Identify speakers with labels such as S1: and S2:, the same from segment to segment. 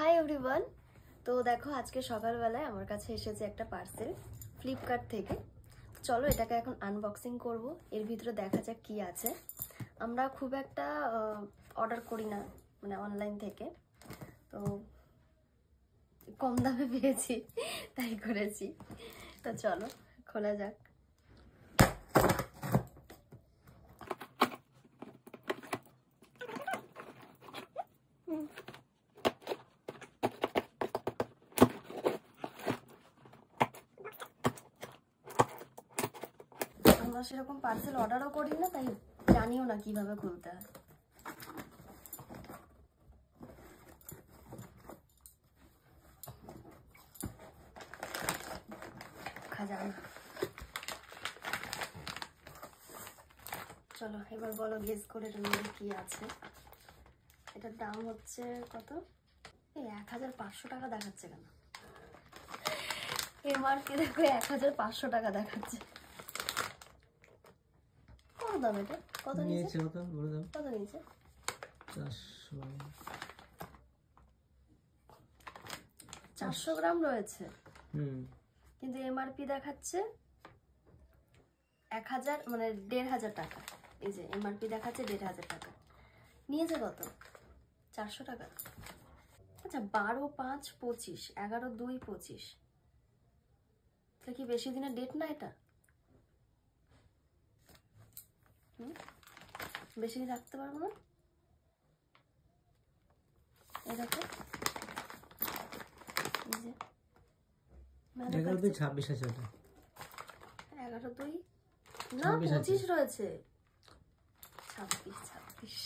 S1: Hi everyone. তো দেখো আজকে সকালবেলায় আমার কাছে এসেছে একটা পার্সেল ফ্লিপকার্ট থেকে। চলো এটাকে এখন আনবক্সিং করব, এর ভিতরে দেখা যাক কি আছে। আমরা খুব একটা অর্ডার করি না মানে অনলাইন থেকে, তো কম দামে পেয়েছি তাই করেছি। তো চলো খোলা যাক। আমরা সেরকম পার্সেল অর্ডারও করি না, তাই জানিও না কিভাবে খুলতে হয়। চলো এবার বলো গেস করে তুমি কি আছে। এটার দাম হচ্ছে কত? এই 1500 টাকা দেখাচ্ছে কেন? এমআরপি দেখো 1500 টাকা দেখাচ্ছে। কত দাম এটা? কত নিয়েছে? কত নিয়েছে? 400 গ্রাম রয়েছে। কিন্তু এমআরপি দেখাচ্ছে 1000 মানে 1500 টাকা। এই যে এমআরপি দেখাচ্ছে 1500 টাকা। নিয়েছে কত? 400 টাকা। আচ্ছা 12/5/25, 11/2/25। এটা কি বেশি দিনের ডেট না? এটা বেশি দিন রাখতে পারবো না। এই দেখো
S2: 11/2/26 আছে।
S1: 11/2 না 25 রয়েছে। 26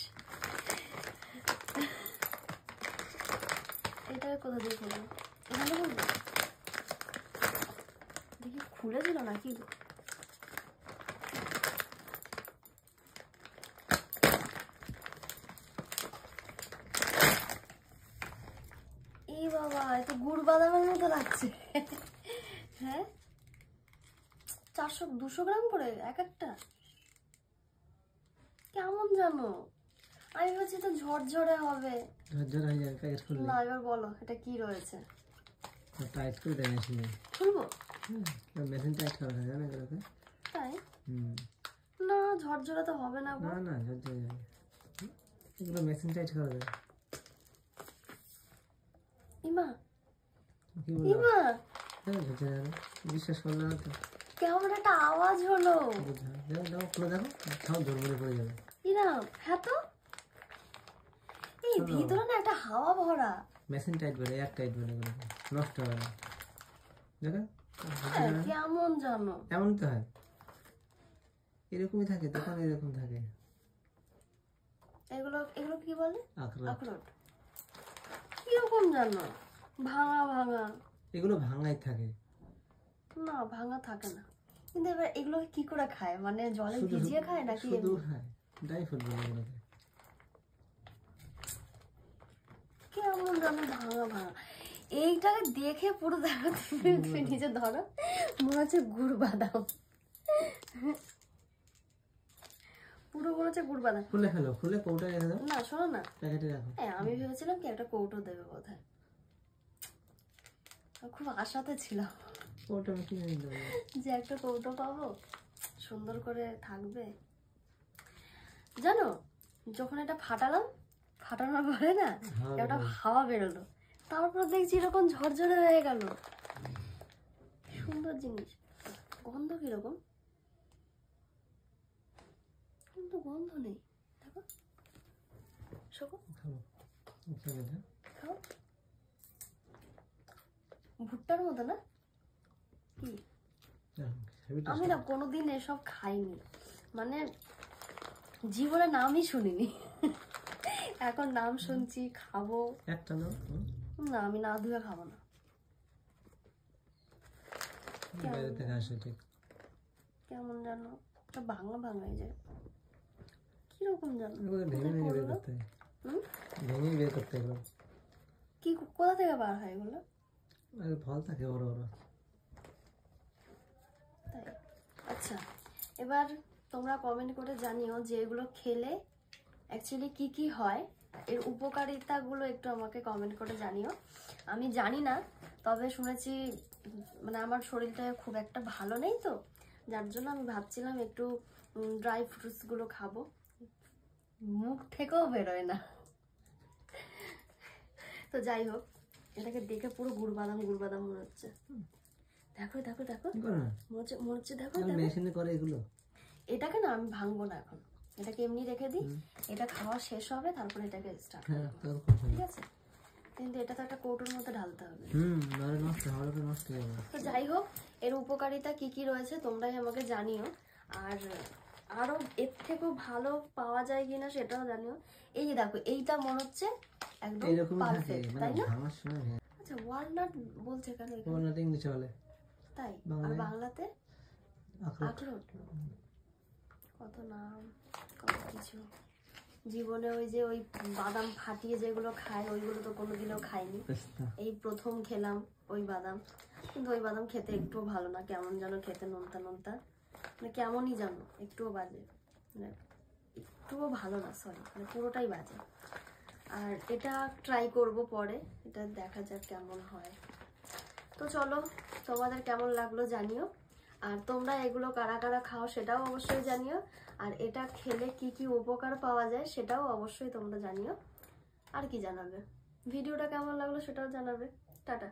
S1: এটা কোথা দিয়ে খুলবো? এখানে খুলবো? দেখি খুলে দিল নাকি। এই বাবা, এত গুড় বাদামের মতো লাগছে। হ্যাঁ 200 গ্রাম করে এক একটা। কেমন জানো? আমি ভাবছি তো ঝরঝরে হবে।
S2: ঝরঝরে হয়ে যায় প্যাকেট খুললে।
S1: না এবার বলো এটা কি রয়েছে।
S2: টাইট করে দেয় আসলে।
S1: খুলবো?
S2: মেশিন টাইট করা হয় জানো এগুলোতে।
S1: তাই? না ঝরঝরে তো হবে না।
S2: না না ঝরঝরে যাবে। এগুলো মেশিন টাইট করা যায়।
S1: ইমা
S2: কি বলবো?
S1: ইমা
S2: ঝরঝরে যাবে। বিশ্বাস করলে না তো।
S1: কেমন একটা আওয়াজ হলো।
S2: দেখো দেখো খুলে দেখো, সব ঝরঝরে পড়ে যাবে।
S1: ইরাম হ্যাঁ তো এই ভিতরে না একটা হাওয়া ভরা।
S2: মেশিন টাইট করে এয়ার টাইট করে এগুলো নষ্ট হবে না। দেখো
S1: কেমন জানো?
S2: এমন তো হয়, এরকমই থাকে দোকানে, এরকম থাকে।
S1: এগুলো এগুলো কি বলে?
S2: আখরোট।
S1: কিরকম জানো? ভাঙা ভাঙা।
S2: এগুলো ভাঙাই থাকে
S1: না ভাঙা থাকে না। কিন্তু এবার এগুলো কি করে খায়? মানে জলে ভিজিয়ে খায় নাকি
S2: শুধু খায়? ড্রাই ফ্রুট বলে এগুলোকে।
S1: কেমন জানো ভাঙা ভাঙা। এইটাকে দেখে পুরো দেখো নিজে ধরো, মনে হচ্ছে গুড় বাদাম। পুরো মনে হচ্ছে গুড় বাদাম।
S2: খুলে ফেলো, খুলে কৌটা রেখে দাও।
S1: না শোনো না,
S2: প্যাকেটে রাখো।
S1: আমি ভেবেছিলাম কি একটা কৌটো দেবে বোধহয়, খুব আশাতে ছিলাম
S2: কৌটা আমি কিনে নিয়ে দেবো
S1: যে একটা কৌটো পাবো সুন্দর করে থাকবে। জানো যখন এটা ফাটানোর পরে না একটা হাওয়া বেরোলো, তারপর দেখছি এরকম ঝরঝরে হয়ে গেল। সুন্দর জিনিস। গন্ধ কিরকম? কিন্তু গন্ধ নেই। দেখো শোকো খাও। ভুট্টার মতো না কি? আমি না কোনোদিন এসব খাইনি, মানে জীবনে নামই শুনিনি। এখন নাম শুনছি, খাবো।
S2: একটা
S1: না আমি না ধুয়ে খাবো না।
S2: বাইরে থেকে আসে ঠিক।
S1: কেমন জানো ভাঙা ভাঙা এই যে কিরকম জানো?
S2: ভেঙে বের করতে হয়। ভেঙে বের করতে হয়।
S1: কি কোথা থেকে বার হয় এগুলো?
S2: ফল থাকে বড় বড়।
S1: তাই? আচ্ছা এবার তোমরা কমেন্ট করে জানিও যে এগুলো খেলে অ্যাকচুয়ালি কি কি হয় এর উপকারিতাগুলো একটু আমাকে কমেন্ট করে জানিও। আমি জানি না, তবে শুনেছি মানে আমার শরীরটা খুব একটা ভালো নেই তো, যার জন্য আমি ভাবছিলাম একটু ড্রাই ফ্রুটসগুলো খাবো। মুখ থেকেও বেরোয় না। তো যাই হোক, এটাকে দেখে পুরো গুড়বাদাম গুড়বাদাম মনে হচ্ছে। দেখো দেখো দেখো, মনে হচ্ছে দেখো
S2: মেশিনে করে এগুলো।
S1: এটাকে না আমি ভাঙবো না এখন, এটাকে এমনি রেখে দিই। এটা খাওয়া শেষ হবে, তারপরে এটাকে স্টার্ট করব, ঠিক আছে? কিন্তু এটা তো একটা কৌটোর মধ্যে ঢালতে হবে।
S2: নারে নষ্ট হবে, নষ্ট হয়ে যাবে।
S1: তো যাই হোক, এর উপকারিতা কি কি রয়েছে তোমরাই আমাকে জানিও, আর আরো এর থেকেও ভালো পাওয়া যায় কিনা সেটাও জানিও। এই যে দেখো, এইটা মনে হচ্ছে একদম পারফেক্ট, তাই না? আচ্ছা, ওয়ালনাট বলছে কেন?
S2: ওয়ালনাট ইংলিশে বলে,
S1: তাই? আর বাংলাতে আখরোট। কত নাম, কত কিছু। জীবনে ওই যে ওই বাদাম ফাটিয়ে যেগুলো খায়, ওইগুলো তো কোনোদিনও খাইনি, এই প্রথম খেলাম ওই বাদাম। কিন্তু ওই বাদাম খেতে একটুও ভালো না, কেমন যেন খেতে, নোনতা নোনতা, মানে কেমনই জানো, একটুও বাজে, মানে একটুও ভালো না, সরি, মানে পুরোটাই বাজে। আর এটা ট্রাই করব পরে, এটা দেখা যাক কেমন হয়। তো চলো, তোমাদের কেমন লাগলো জানিও, আর তোমরা এগুলো কারা কারা খাও সেটাও অবশ্যই জানিও, আর এটা খেলে কি কি উপকার পাওয়া যায় সেটাও অবশ্যই তোমরা জানিও। আর কি জানাবে, ভিডিওটা কেমন লাগলো সেটাও জানাবে। টাটা।